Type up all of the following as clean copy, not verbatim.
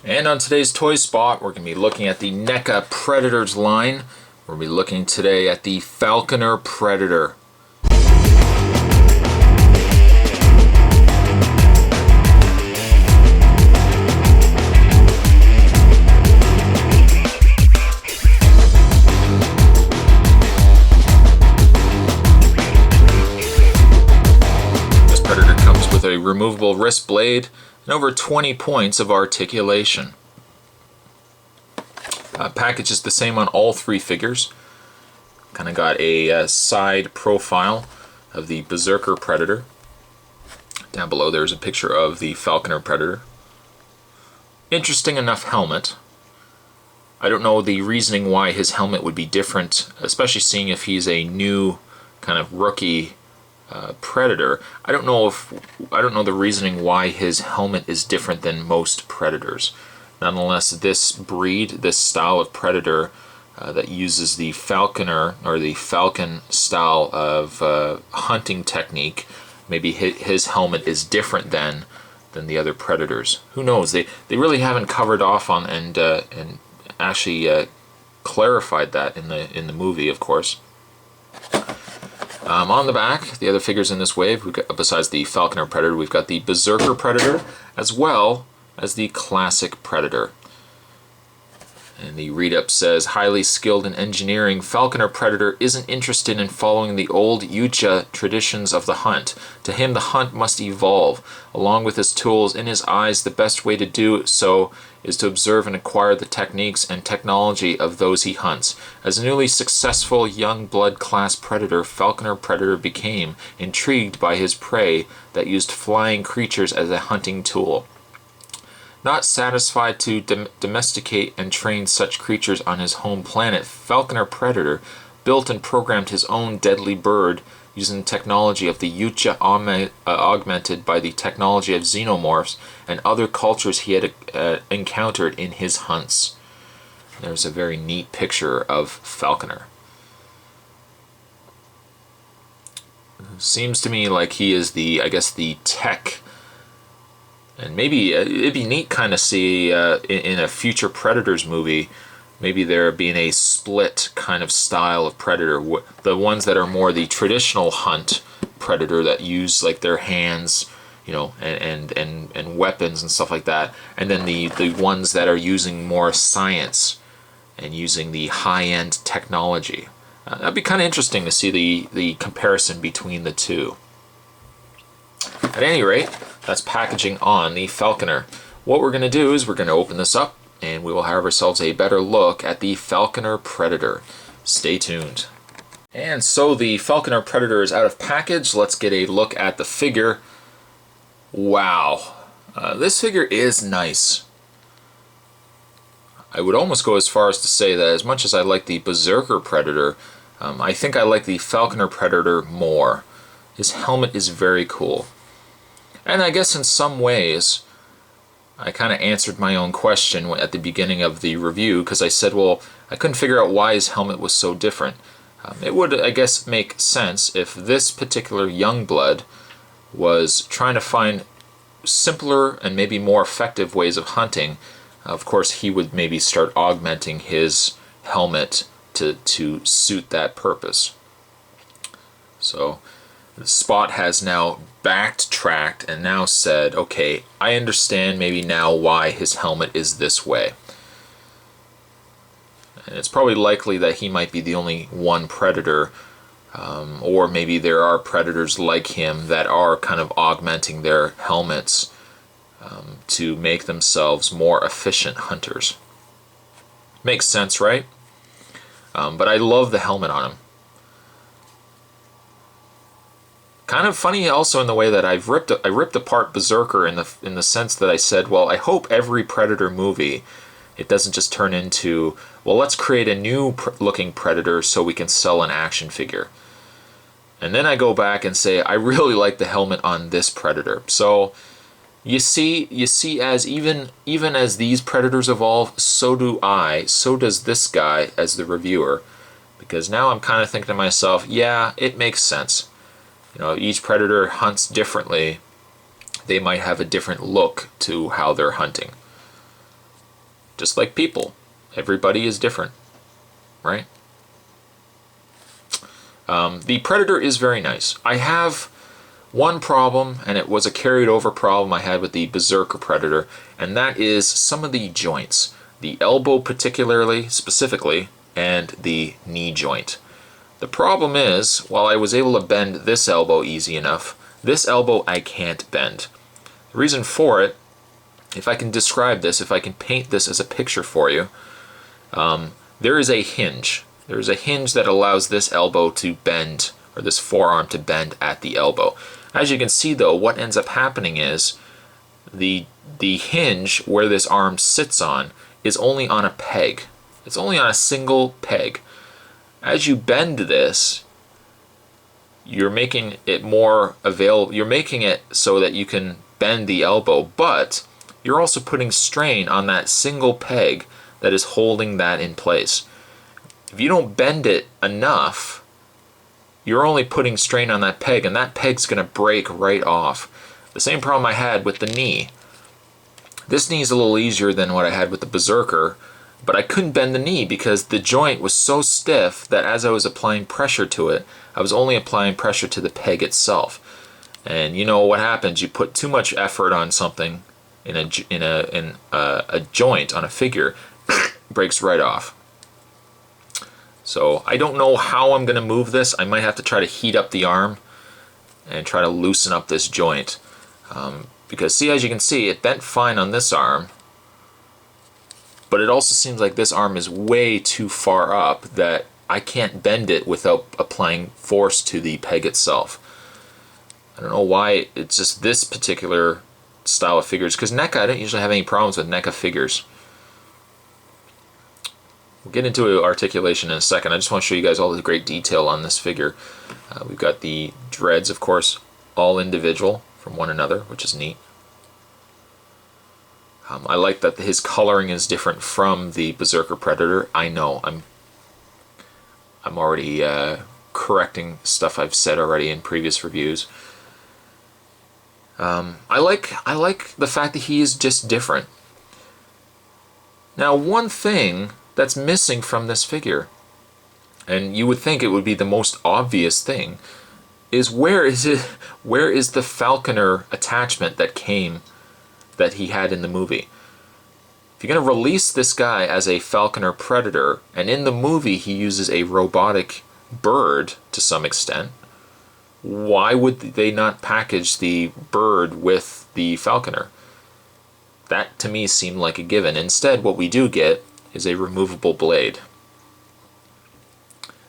And on today's Toy Spot, we're going to be looking at the Neca Predators line. We're going to be looking today at the Falconer Predator. This Predator comes with a removable wrist blade and over 20 points of articulation. Package is the same on all three figures. Kind of got a side profile of the Berserker Predator. Down below there's a picture of the Falconer Predator. Interesting enough helmet. I don't know the reasoning why his helmet would be different, especially seeing if he's a new kind of rookie Predator. I don't know the reasoning why his helmet is different than most Predators. Nonetheless, this breed, this style of Predator that uses the Falconer or the Falcon style of hunting technique, maybe his helmet is different than the other Predators. Who knows? They really haven't covered off on and actually clarified that in the movie, of course. On the back, the other figures in this wave, we've got, besides the Falconer Predator, we've got the Berserker Predator, as well as the Classic Predator. And the read-up says, highly skilled in engineering, Falconer Predator isn't interested in following the old Yucha traditions of the hunt. To him, the hunt must evolve. Along with his tools, in his eyes, the best way to do so is to observe and acquire the techniques and technology of those he hunts. As a newly successful young blood class predator, Falconer Predator became intrigued by his prey that used flying creatures as a hunting tool. Not satisfied to domesticate and train such creatures on his home planet, Falconer Predator built and programmed his own deadly bird using the technology of the Yucha augmented by the technology of xenomorphs and other cultures he had encountered in his hunts. There's a very neat picture of Falconer. Seems to me like he is the tech. And maybe it'd be neat kind of see in a future Predators movie, maybe there being a split kind of style of Predator. The ones that are more the traditional hunt Predator that use like their hands, you know, and weapons and stuff like that. And then the ones that are using more science and using the high-end technology. That'd be kind of interesting to see the comparison between the two. At any rate, that's packaging on the Falconer. What we're going to do is we're going to open this up and we will have ourselves a better look at the Falconer Predator. Stay tuned. And so the Falconer Predator is out of package. Let's get a look at the figure. Wow. This figure is nice. I would almost go as far as to say that as much as I like the Berserker Predator, I think I like the Falconer Predator more. His helmet is very cool. And I guess in some ways, I kind of answered my own question at the beginning of the review, because I said, well, I couldn't figure out why his helmet was so different. It would, I guess, make sense if this particular Youngblood was trying to find simpler and maybe more effective ways of hunting. Of course, he would maybe start augmenting his helmet to suit that purpose. So Spot has now backtracked and now said, okay, I understand maybe now why his helmet is this way. And it's probably likely that he might be the only one Predator, or maybe there are Predators like him that are kind of augmenting their helmets to make themselves more efficient hunters. Makes sense, right? But I love the helmet on him. Kind of funny also in the way that I ripped apart Berserker in the sense that I said, well, I hope every Predator movie, it doesn't just turn into, well, let's create a new looking Predator so we can sell an action figure. And then I go back and say, I really like the helmet on this Predator. So you see as even as these Predators evolve, so does this guy as the reviewer. Because now I'm kind of thinking to myself, yeah, it makes sense. You know, each Predator hunts differently. They might have a different look to how they're hunting. just like people. Everybody is different, right? The Predator is very nice. I have one problem, and it was a carried over problem I had with the Berserker Predator, and that is some of the joints. The elbow particularly, specifically, and the knee joint. The problem is, while I was able to bend this elbow easy enough, this elbow I can't bend. The reason for it, if I can describe this, if I can paint this as a picture for you, there is a hinge. There is a hinge that allows this elbow to bend, or this forearm to bend at the elbow. As you can see though, what ends up happening is the hinge where this arm sits on is only on a peg. It's only on a single peg. As you bend this, you're making it more available. You're making it so that you can bend the elbow, but you're also putting strain on that single peg that is holding that in place. If you don't bend it enough, you're only putting strain on that peg, and that peg's going to break right off. The same problem I had with the knee. This knee is a little easier than what I had with the Berserker, but I couldn't bend the knee because the joint was so stiff that as I was applying pressure to it, I was only applying pressure to the peg itself. And you know what happens? You put too much effort on something in a joint, on a figure, breaks right off. So I don't know how I'm going to move this. I might have to try to heat up the arm and try to loosen up this joint. Because see, as you can see, it bent fine on this arm, but it also seems like this arm is way too far up that I can't bend it without applying force to the peg itself. I don't know why it's just this particular style of figures, because NECA, I don't usually have any problems with NECA figures. We'll get into articulation in a second. I just want to show you guys all the great detail on this figure. We've got the dreads, of course, all individual from one another, which is neat. I like that his coloring is different from the Berserker Predator. I know, I'm already correcting stuff I've said already in previous reviews. I like the fact that he is just different. Now, one thing that's missing from this figure, and you would think it would be the most obvious thing, is where is the falconer attachment that he had in the movie? If you're going to release this guy as a falconer predator, and in the movie he uses a robotic bird to some extent, why would they not package the bird with the falconer? That to me seemed like a given. Instead, what we do get is a removable blade.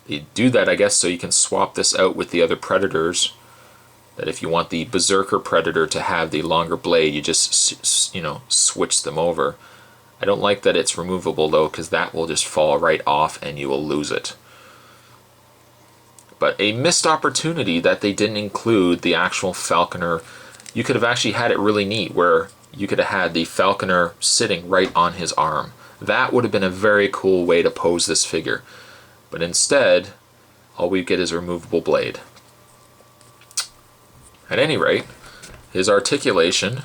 You do that, I guess, so you can swap this out with the other predators. That if you want the Berserker Predator to have the longer blade, you just switch them over. I don't like that it's removable though, because that will just fall right off and you will lose it. But a missed opportunity that they didn't include the actual falconer. You could have actually had it really neat where you could have had the falconer sitting right on his arm. That would have been a very cool way to pose this figure. But instead, all we get is a removable blade. At any rate, his articulation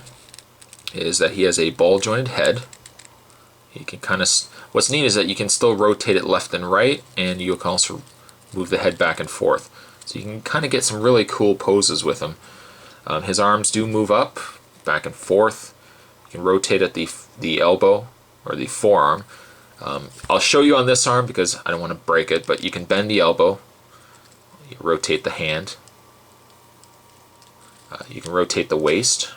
is that he has a ball-jointed head. You can kind of, what's neat is that you can still rotate it left and right, and you can also move the head back and forth. So you can kind of get some really cool poses with him. His arms do move up, back and forth. You can rotate at the elbow or the forearm. I'll show you on this arm because I don't want to break it, but you can bend the elbow. You rotate the hand. You can rotate the waist.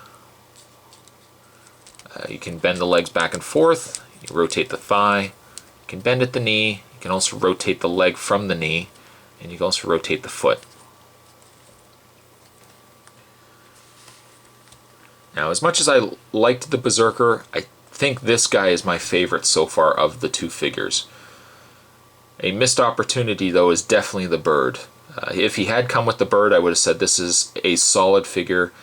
You can bend the legs back and forth. You rotate the thigh. You can bend at the knee. You can also rotate the leg from the knee. And you can also rotate the foot. Now, as much as I liked the Berserker, I think this guy is my favorite so far of the two figures. A missed opportunity, though, is definitely the bird. If he had come with the bird, I would have said this is a solid figure.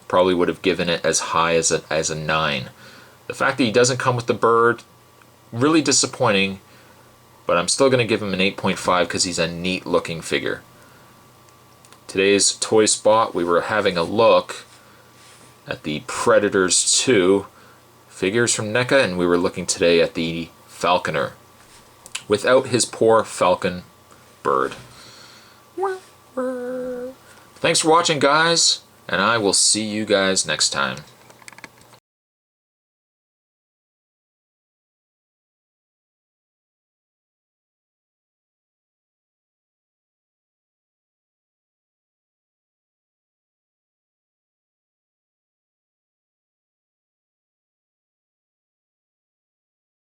Probably would have given it as high as a 9. The fact that he doesn't come with the bird, really disappointing, but I'm still going to give him an 8.5 because he's a neat looking figure. Today's toy spot, we were having a look at the Predators 2 figures from NECA, and we were looking today at the Falconer without his poor falcon bird. Thanks for watching, guys, and I will see you guys next time.